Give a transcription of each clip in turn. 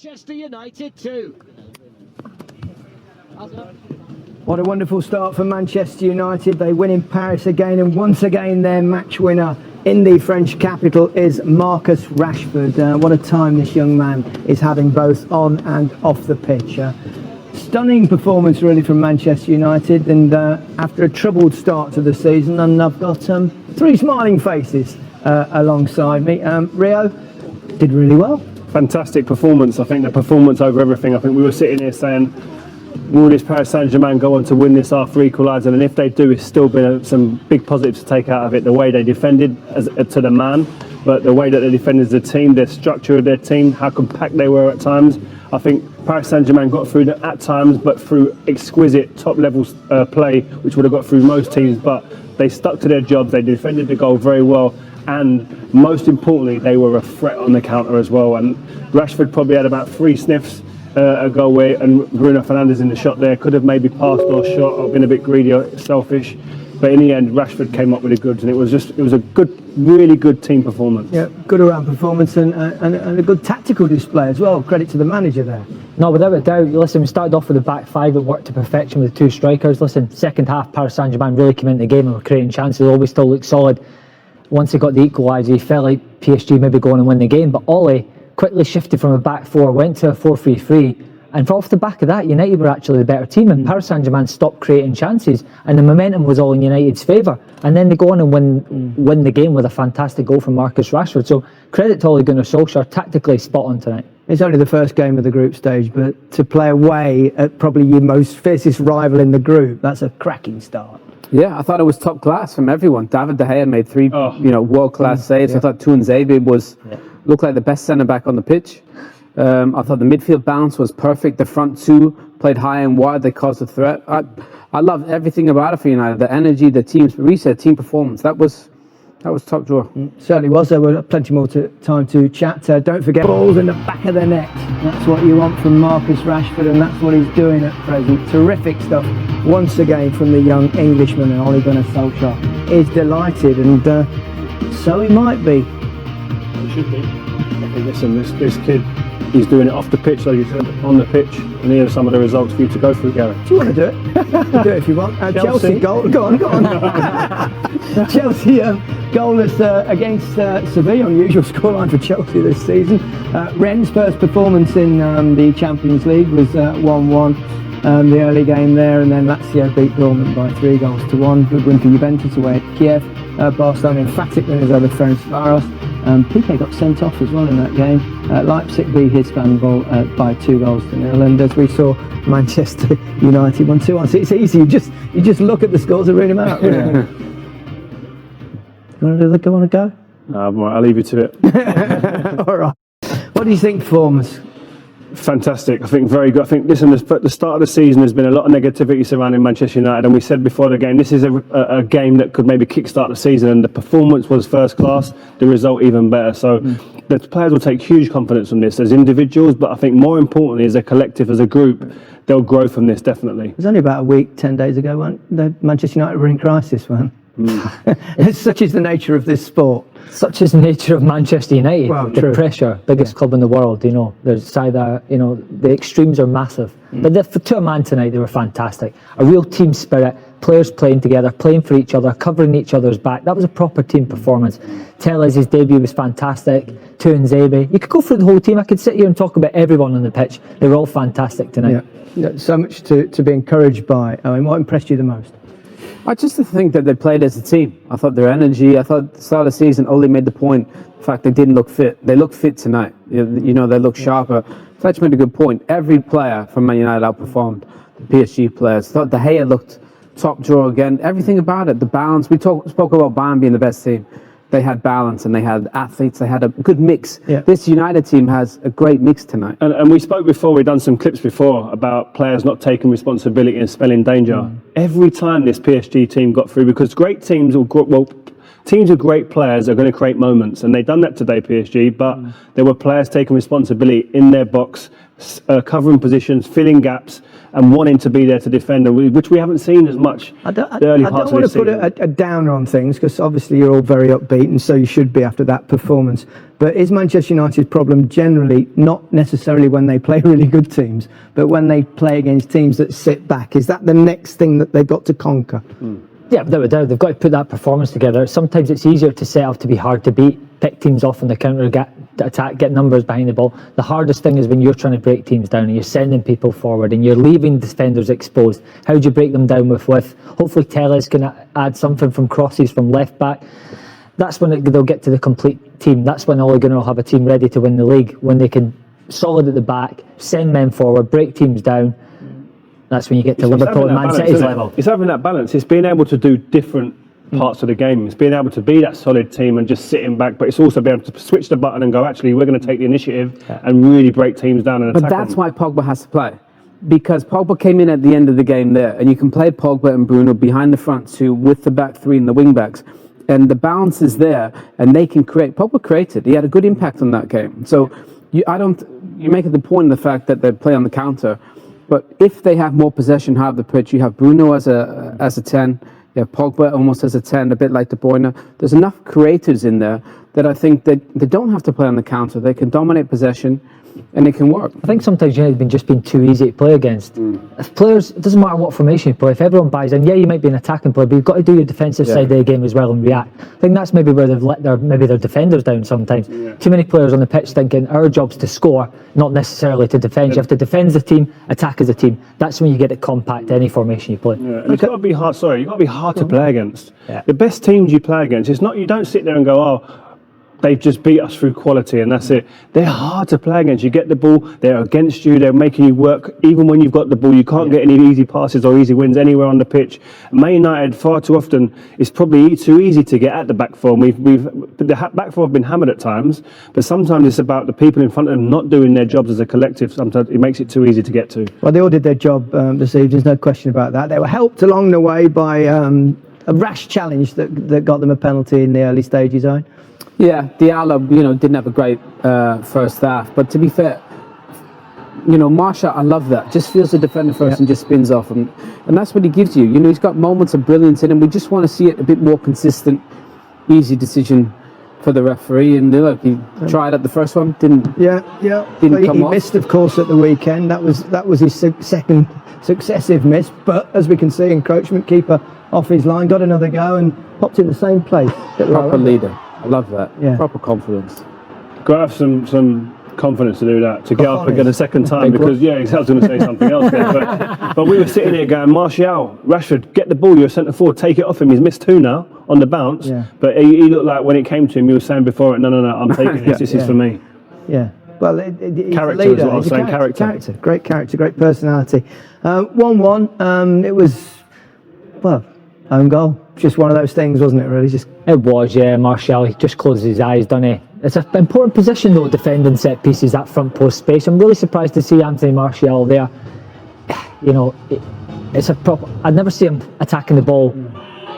Manchester United 2. What a wonderful start for Manchester United. They win in Paris again, and once again their match winner in the French capital is Marcus Rashford. What a time this young man is having both on and off the pitch. Stunning performance really from Manchester United, and after a troubled start to the season, and I've got three smiling faces alongside me. Rio did really well. Fantastic performance. I think the performance over everything. I think we were sitting here saying, will this Paris Saint-Germain go on to win this after equalising? And if they do, it's still been some big positives to take out of it. The way they defended to the man, but the way that they defended as a team, their structure of their team, how compact they were at times. I think Paris Saint-Germain got through that at times, but through exquisite top-level play, which would have got through most teams. But they stuck to their jobs. They defended the goal very well. And most importantly, they were a threat on the counter as well. And Rashford probably had about 3 sniffs a goal away, and Bruno Fernandes in the shot there could have maybe passed or shot or been a bit greedy or selfish. But in the end, Rashford came up with the goods, and it was a good, really good team performance. Yeah, good around performance and a good tactical display as well. Credit to the manager there. No, without a doubt. Listen, we started off with the back five. It worked to perfection with the 2 strikers. Listen, second half, Paris Saint-Germain really came into the game and were creating chances. Always still looked solid. Once he got the equaliser, he felt like PSG maybe going and win the game. But Ole quickly shifted from a back 4, went to a 4-3-3. And off the back of that, United were actually the better team, and Paris Saint-Germain stopped creating chances, and the momentum was all in United's favour. And then they go on and win the game with a fantastic goal from Marcus Rashford. So credit to Ole Gunnar Solskjaer, tactically spot on tonight. It's only the first game of the group stage, but to play away at probably your most fiercest rival in the group, that's a cracking start. Yeah, I thought it was top class from everyone. David De Gea made 3, world-class saves. Yeah. I thought Tuanzebe looked like the best centre-back on the pitch. I thought the midfield balance was perfect. The front 2 played high and wide. They caused a threat. I loved everything about it for United. The energy, the team's reset, team performance. That was top drawer. Certainly was. There were plenty more time to chat. Don't forget balls in the back of the net. That's what you want from Marcus Rashford, and that's what he's doing at present. Terrific stuff once again from the young Englishman, and Ole Gunnar Solskjaer is delighted, and so he might be. He should be. I think, listen, this kid, he's doing it off the pitch, like you said, on the pitch, and here are some of the results for you to go through, Gary. Do you want to do it? Do it if you want. Chelsea goal. Go on. Chelsea goalless against Sevilla. Unusual scoreline for Chelsea this season. Rennes' first performance in the Champions League was 1-1. The early game there, and then Lazio beat Dortmund by 3-1. Good win for Juventus away at Kiev. Barcelona emphatic winners over Ferencvaros. Piqué got sent off as well in that game. Leipzig beat Istanbul by 2-0, and as we saw, Manchester United won 2-1. So it's easy. You just look at the scores and read them out. Yeah. You want to go? I'll leave you to it. All right. What do you think, performance? Fantastic. I think very good. I think, listen, the start of the season has been a lot of negativity surrounding Manchester United, and we said before the game, this is a game that could maybe kickstart the season, and the performance was first class, the result even better. So the players will take huge confidence from this as individuals, but I think more importantly as a collective, as a group, they'll grow from this, definitely. It was only about a week, 10 days ago when the Manchester United were in crisis, weren't Such is the nature of this sport. Such is the nature of Manchester United. Well, the true. Pressure, biggest club in the world. There's either the extremes are massive. But to a man tonight, they were fantastic. A real team spirit. Players playing together, playing for each other, covering each other's back. That was a proper team performance. Tellez's debut was fantastic. Tuanzebe. You could go through the whole team. I could sit here and talk about everyone on the pitch. They were all fantastic tonight. Yeah. So much to be encouraged by. I mean, what impressed you the most? I just think that they played as a team. I thought their energy, I thought at the start of the season, Ole made the point, the fact they didn't look fit. They looked fit tonight. They look sharper. Fletch made a good point. Every player from Man United outperformed the PSG players. I thought De Gea looked top drawer again. Everything about it, the balance. We spoke about Bayern being the best team. They had balance and they had athletes. They had a good mix. Yeah. This United team has a great mix tonight. And we spoke before, we've done some clips before about players not taking responsibility and spelling danger. Every time this PSG team got through, because great teams will teams with great players are going to create moments, and they've done that today, PSG. But there were players taking responsibility in their box, covering positions, filling gaps, and wanting to be there to defend, which we haven't seen as much. I don't want to put a downer on things, because obviously you're all very upbeat, and so you should be after that performance. But is Manchester United's problem generally not necessarily when they play really good teams, but when they play against teams that sit back? Is that the next thing that they've got to conquer? Yeah, without a doubt, they've got to put that performance together. Sometimes it's easier to set up to be hard to beat, pick teams off on the counter attack, get numbers behind the ball. The hardest thing is when you're trying to break teams down and you're sending people forward and you're leaving defenders exposed. How do you break them down with width? Hopefully Telles can add something from crosses from left back. That's when they'll get to the complete team. That's when Ole Gunnar will have a team ready to win the league, when they can solid at the back, send men forward, break teams down. That's when you get to Liverpool and Man City's level. It's having that balance. It's being able to do different parts of the game. It's being able to be that solid team and just sitting back, but it's also being able to switch the button and go, actually, we're going to take the initiative and really break teams down and attack But that's them. why Pogba has to play. Because Pogba came in at the end of the game there, and you can play Pogba and Bruno behind the front two with the back three and the wing backs. And the balance is there, and they can create. Pogba created. He had a good impact on that game. So you make the point of the fact that they play on the counter. But if they have more possession, half the pitch, you have Bruno as a 10, you have Pogba almost as a 10, a bit like De Bruyne. There's enough creators in there that I think that they don't have to play on the counter. They can dominate possession, and it can work. I think sometimes United have just been too easy to play against. If players, it doesn't matter what formation you play, if everyone buys in, yeah, you might be an attacking player, but you've got to do your defensive side of the game as well and react. I think that's maybe where they've let their defenders down sometimes. Too many players on the pitch thinking our job's to score, not necessarily to defend. You have to defend as a team, attack as a team. That's when you get it compact to any formation you play. Yeah, and it's got to be hard. Sorry, you've got to be hard to play against. The best teams you play against, it's not. You don't sit there and go, oh, they've just beat us through quality and that's it. They're hard to play against. You get the ball, they're against you, they're making you work. Even when you've got the ball, you can't get any easy passes or easy wins anywhere on the pitch. Man United, far too often, it's probably too easy to get at the back four. The back four have been hammered at times, but sometimes it's about the people in front of them not doing their jobs as a collective. Sometimes it makes it too easy to get to. Well, they all did their job this evening, there's no question about that. They were helped along the way by a rash challenge that got them a penalty in the early stages, Owen. Yeah, Diallo, didn't have a great first half. But to be fair, Marshall, I love that. Just feels the defender first and just spins off. And that's what he gives you. He's got moments of brilliance in him. We just want to see it a bit more consistent, easy decision for the referee. And look, he tried at the first one, didn't come he off. missed, of course, at the weekend. That was his second successive miss. But as we can see, encroachment, keeper off his line, got another go and popped in the same place. Proper leader. I love that. Yeah. Proper confidence. Got to have some confidence to do that, to get up again a second time, because I was going to say something else there, but we were sitting here going, Martial, Rashford, get the ball, you're a centre forward, take it off him. He's missed two now on the bounce, but he looked like when it came to him, he was saying before it, no, I'm taking this, this is for me. Yeah. Well, he's character a leader. is what I was saying. Character, great character, great personality. 1-1. It was, own goal. Just one of those things, wasn't it? Really, It was, yeah. Martial, he just closes his eyes, doesn't he? It's an important position though, defending set pieces, that front post space. I'm really surprised to see Anthony Martial there. It's a proper. I'd never see him attacking the ball.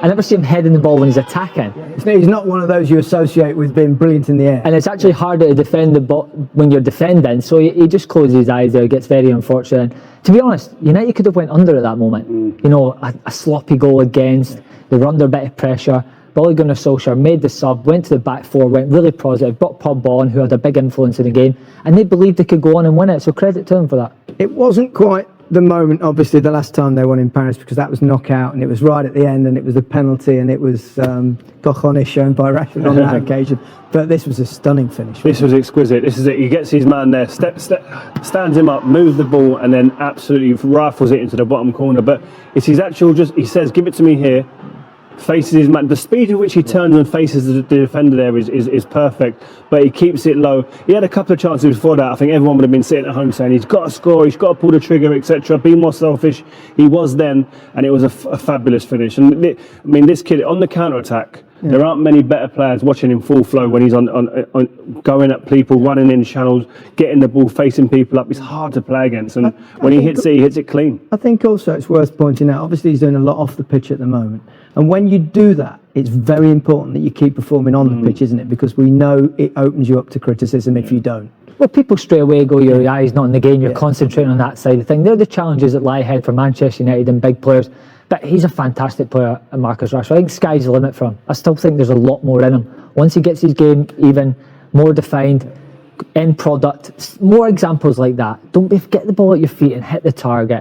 I never see him heading the ball when he's attacking. He's not one of those you associate with being brilliant in the air. And it's actually harder to defend the ball when you're defending. So he just closes his eyes there. It gets very unfortunate. And to be honest, United could have went under at that moment. A sloppy goal against. They were under a bit of pressure. Ole Gunnar Solskjaer made the sub, went to the back four, went really positive, brought Pogba on, who had a big influence in the game, and they believed they could go on and win it. So credit to them for that. It wasn't quite the moment, obviously, the last time they won in Paris, because that was knockout, and it was right at the end, and it was the penalty, and it was cojones shown by Rashford on that occasion. But this was a stunning finish. This was exquisite. This is it. He gets his man there, stands him up, moves the ball, and then absolutely rifles it into the bottom corner. But it's his actual he says, give it to me here. Faces his man. The speed at which he turns and faces the defender there is perfect, but he keeps it low. He had a couple of chances before that. I think everyone would have been sitting at home saying he's got to score, he's got to pull the trigger, etc. Be more selfish. He was then, and it was a fabulous finish. And this kid on the counter attack, There aren't many better players watching him full flow when he's on going at people, running in channels, getting the ball, facing people up. It's hard to play against, and when he hits it clean. I think also it's worth pointing out, obviously he's doing a lot off the pitch at the moment, and when you do that, it's very important that you keep performing on the pitch, isn't it? Because we know it opens you up to criticism if you don't. Well, people straight away go, your eye's not in the game, you're concentrating on that side of thing. They're the challenges that lie ahead for Manchester United and big players. But he's a fantastic player, Marcus Rashford. I think sky's the limit for him. I still think there's a lot more in him. Once he gets his game even more defined, end product, more examples like that. Don't get the ball at your feet and hit the target.